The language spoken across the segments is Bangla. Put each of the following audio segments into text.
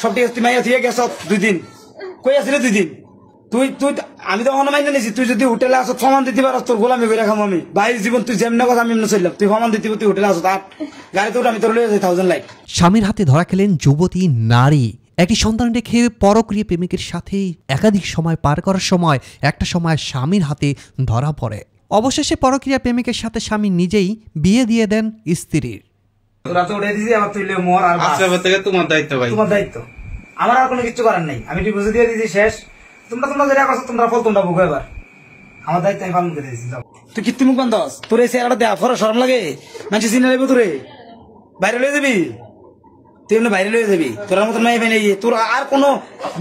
সব ঠিক আছে, তুই মাইয়া থিয়ে গেছ 2 দিন, কই আসলে 2 দিন তুই তুই আমি তো অন্য মাইনে নিছি, তুই যদি হোটেলে আসো ফমান দিতে পারো তোর গোলামি করে খাম আমি বাইরের জীবন তুই যেমন কথা আমি এমনি চললাম, তুই ফমান দিতে তুই হোটেলে আসো তার গাড়িতে উঠে আমি তোর লয়ে যাই 1000 লাইট। স্বামীর হাতে ধরা খেলেন যুবতী নারী। একটি সন্তান রেখে পরক্রিয়া প্রেমিকের সাথেই একাধিক সময় পার করার সময় একটা সময় স্বামীর হাতে ধরা পড়ে। অবশেষে পরক্রিয়া প্রেমিকের সাথে স্বামী নিজেই বিয়ে দিয়ে দেন স্ত্রীর। রাতে উঠে দিছি আমার তুই মর আর আজকে থেকে তোমার দায়িত্ব ভাই, তোমার দায়িত্ব, আমার আর কোনো কিছু করার নাই, আমি ডিভোর্স দিয়ে দিয়েছি শেষ। তোমরা যেটা করছো তোমরা ফল তোমরা ভোগো, এবার আমার দায়িত্ব আমি পালন করে দিয়েছি। তুই কীর্তি মুখ বান্ধব তোর এই চেহারাটা দেয়া ফরা শরম লাগে, মানুষ চিনে নেবো তোরে, বাইরে লয়ে যাবি তুই এমনি বাইরে লয়ে যাবি, তোর মতন নাই পাই তোর আর কোনো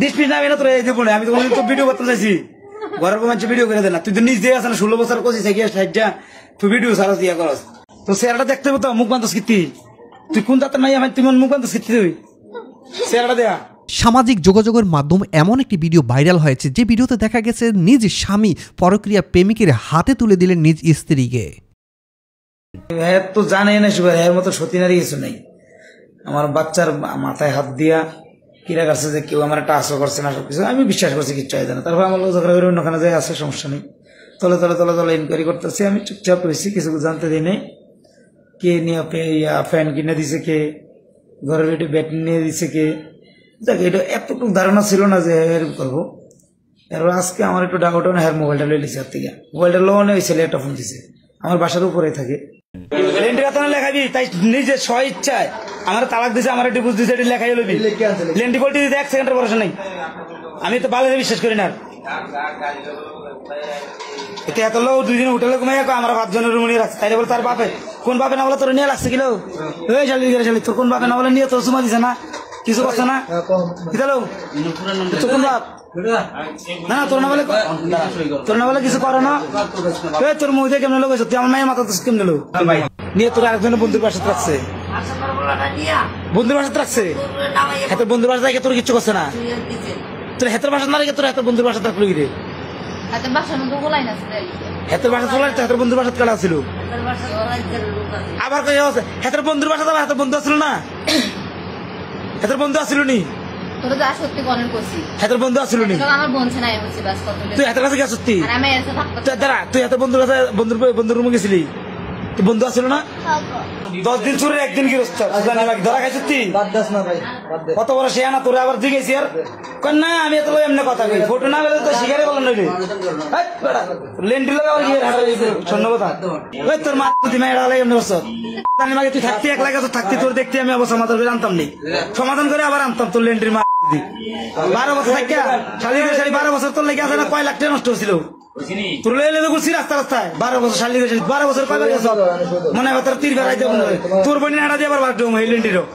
ডিসপ্লিন নাবি না তোর এই দেবো না। আমি তো ভিডিও করতে চাইছি, ঘরের মানুষ ভিডিও করে দে না, তুই তো নিজ দিয়ে আসে না 16 বছর করছিস সাইডটা তুই ভিডিও সারা দিয়া করস, তোর চেহারাটা দেখতে হবো তো মুখ বান্ধব কীর্তি, তুই কোন তাতে নাই আমার তুই মুখ বান্ধব কীর্তি, তুই চেহারাটা দেয়া। সামাজিক যোগাযোগের মাধ্যমে এমন একটি ভিডিও ভাইরাল হয়েছে যে ভিডিওতে দেখা গেছে নিজ স্বামী পরক্রিয়া প্রেমিকের হাতে তুলে দিলেন নিজ স্ত্রীকে। হ্যাঁ তো জানে না সুগার, এর মতো সতী নারী কিছু নেই। আমার বাচ্চার মাথায় হাত দিয়া কিরা করছে যে কেউ আমার একটা আশা করছে না, সবকিছু আমি বিশ্বাস করছি কিচ্ছু হয় না। তারপর আমার ঝগড়া করে অন্যখানে যাই আছে, সমস্যা নেই, তলে তলে তলে তলে ইনকোয়ারি করতেছি, আমি চুপচাপ রয়েছি, কিছু জানতে দিই নাই। কে নিয়ে ফ্যান কিনে দিছে, কে ঘরের একটু ব্যাট নিয়ে দিছে, কে দেখ এটা এতটুকু ধারণা ছিল না যে এরকম করবো। এরপর আজকে আমার একটু ডাউট না, হ্যাঁ মোবাইলটা লয়ে লিছে হাত থেকে, মোবাইলটা লোনে ওই ছেলে একটা ফোন দিছে, আমার বাসার উপরে থাকে। লেখাবি তাই নিজের স্ব ইচ্ছায় আমার তালাক দিছে, আমার ডিভোর্স দিছে, এটা লেখাই লবি, লেন্ডি পোল্টি দিতে 1 সেকেন্ডের ভরসা নেই, আমি তো ভালো বিশ্বাস করি না। এত লোক 2 দিন হোটেলে ঘুমাই আমার 5 জনের রুম নিয়ে রাখছে, তাই বলে তার বাপে কোন বাপে না বলে তোর নিয়ে লাগছে কিলো, ওই শালি শালি তোর কোন বাপে না বলে নিয়ে তোর সুমা দিছে না, কিছু করছে না, তোর কোন বাপ না তোর না বলে কিছু করে না, তোর মহিলা কেমন লোক তুই আমার মায়ের মাথা তো কেমন লোক নিয়ে তোর আরেকজনের বন্ধুর বাসাতে রাখছে, বন্ধুর বাসাতে রাখছে, হাতের বন্ধুর বাসা থেকে তোর কিচ্ছু করছে না, তোর হাতের বাসা না রেখে তোর হাতের বন্ধুর বাসাতে রাখলো কি রে, হাতের বাসা চলে হাতের বন্ধুর বাসাতে কাটা ছিল, আবার হাতের বন্ধুর বাসা হাতের বন্ধু আসছিল না, হাতের বন্ধু আসছিল নি, হাতের বন্ধু আসছিল নি, তুই হাতের কাছে গেছিস, তুই হাতের বন্ধুর কাছে বন্ধুর রুমে গেছিলি, তুই বন্ধু আসছিল না, 10 দিন চুরের 1 দিন গিরস্ত ধরা খাইছিস তুই, কত বড় সে আনা তোরে আবার জিগেছি আর না আমি এত এমনি কথা কই, ফটো না বেলে তো শিকারে বলেন নইলে লেন্ডি লাগা শূন্য কথা, ওই তোর মা তুই মায়ের আলাই এমনি বসত মাকে তুই থাকতে একলা গেছ, থাকতে তোর দেখতে আমি অবস্থা সমাধান করে আনতাম নেই, সমাধান করে আবার আনতাম তোর লেন্ডির মা 12 বছর থাকিয়া শালি 12 বছর তোর লেগে আছে না, কয় লাখ টাকা নষ্ট হয়েছিল তোর লেগে ঘুরছি রাস্তায় 12 বছর শালি 12 বছর কয়বার গেছ মনে হয় তোর 3 বার তোর বোন হাঁটা দিয়ে আবার লেন্ডিরও